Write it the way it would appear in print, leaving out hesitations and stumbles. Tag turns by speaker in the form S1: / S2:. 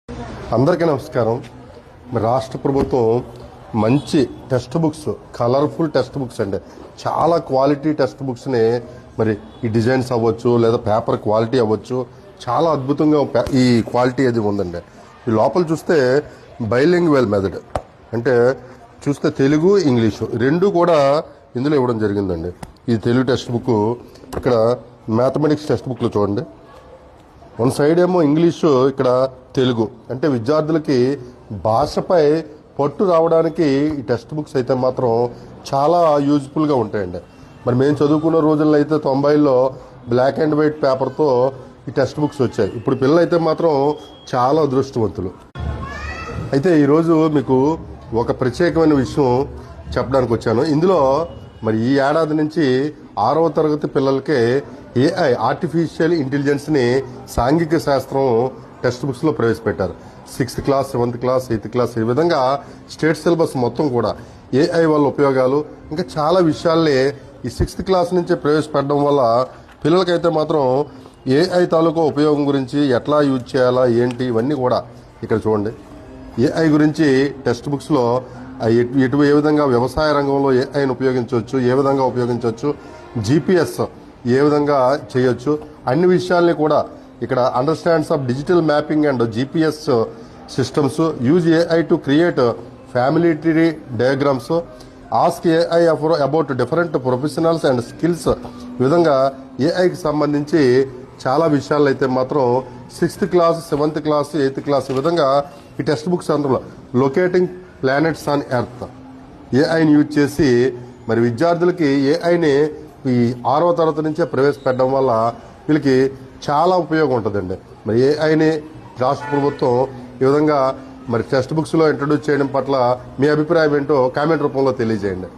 S1: అందరికీ నమస్కారం. రాష్ట్ర ప్రభుత్వం మంచి text books, colourful text books అండి, చాలా క్వాలిటీ టెక్స్ట్ బుక్స్ని మరి ఈ డిజైన్స్ అవ్వచ్చు లేదా పేపర్ క్వాలిటీ అవ్వచ్చు, చాలా అద్భుతంగా ఈ క్వాలిటీ అది ఉందండి. ఈ లోపల చూస్తే బైలింగ్వల్ మెథడ్ అంటే చూస్తే తెలుగు ఇంగ్లీషు రెండు కూడా ఇందులో ఇవ్వడం జరిగిందండి. ఈ తెలుగు టెక్స్ట్ బుక్, ఇక్కడ మ్యాథమెటిక్స్ టెక్స్ట్ బుక్లో చూడండి, వన్ సైడ్ ఏమో ఇంగ్లీషు, ఇక్కడ తెలుగు. అంటే విద్యార్థులకి భాషపై పట్టు రావడానికి ఈ టెక్స్ట్ బుక్స్ అయితే మాత్రం చాలా యూజ్ఫుల్గా ఉంటాయండి. మరి మేము చదువుకున్న రోజుల్లో అయితే 90లో బ్లాక్ అండ్ వైట్ పేపర్తో ఈ టెక్స్ట్ బుక్స్ వచ్చాయి. ఇప్పుడు పిల్లలు అయితే మాత్రం చాలా అదృష్టవంతులు. అయితే ఈరోజు మీకు ఒక ప్రత్యేకమైన విషయం చెప్పడానికి వచ్చాను. ఇందులో మరి ఈ ఏడాది నుంచి 6వ తరగతి పిల్లలకే ఏఐ, ఆర్టిఫిషియల్ ఇంటెలిజెన్స్ని సాంఘిక శాస్త్రం టెక్స్ట్ బుక్స్లో ప్రవేశపెట్టారు. 6th class, 7th class, 8th class, ఈ విధంగా స్టేట్ సిలబస్ మొత్తం కూడా ఏఐ వల్ల ఉపయోగాలు, ఇంకా చాలా విషయాల్ని ఈ 6th క్లాస్ నుంచే ప్రవేశపెట్టడం వల్ల పిల్లలకైతే మాత్రం ఏఐ తాలూకా ఉపయోగం గురించి ఎట్లా యూజ్ చేయాలా ఏంటి ఇవన్నీ కూడా ఇక్కడ చూడండి. ఏఐ గురించి టెక్స్ట్ బుక్స్లో ఏ విధంగా వ్యవసాయ రంగంలో ఏఐని ఉపయోగించవచ్చు, ఏ విధంగా ఉపయోగించవచ్చు, జీపీఎస్ ఏ విధంగా చేయొచ్చు, అన్ని విషయాల్ని కూడా ఇక్కడ understands of digital mapping and GPS systems, use AI to create family tree diagrams, ask AI about different professionals and skills, ఈ విధంగా ఏఐకి సంబంధించి చాలా విషయాలు అయితే మాత్రం 6th class, 7th class, 8th class, ఈ విధంగా ఈ టెక్స్ట్ బుక్స్ అందులో లొకేటింగ్ ప్లానెట్స్ ఆన్ ఎర్త్ ఏఐని యూజ్ చేసి మరి విద్యార్థులకి ఏఐని ఈ 6వ తరగతి నుంచే ప్రవేశపెట్టడం వల్ల వీళ్ళకి చాలా ఉపయోగం ఉంటుందండి. మరి ఏఐని రాష్ట్ర ప్రభుత్వం ఈ విధంగా మరి టెక్స్ట్ బుక్స్లో ఇంట్రడ్యూస్ చేయడం పట్ల మీ అభిప్రాయం ఏంటో కామెంట్ రూపంలో తెలియజేయండి.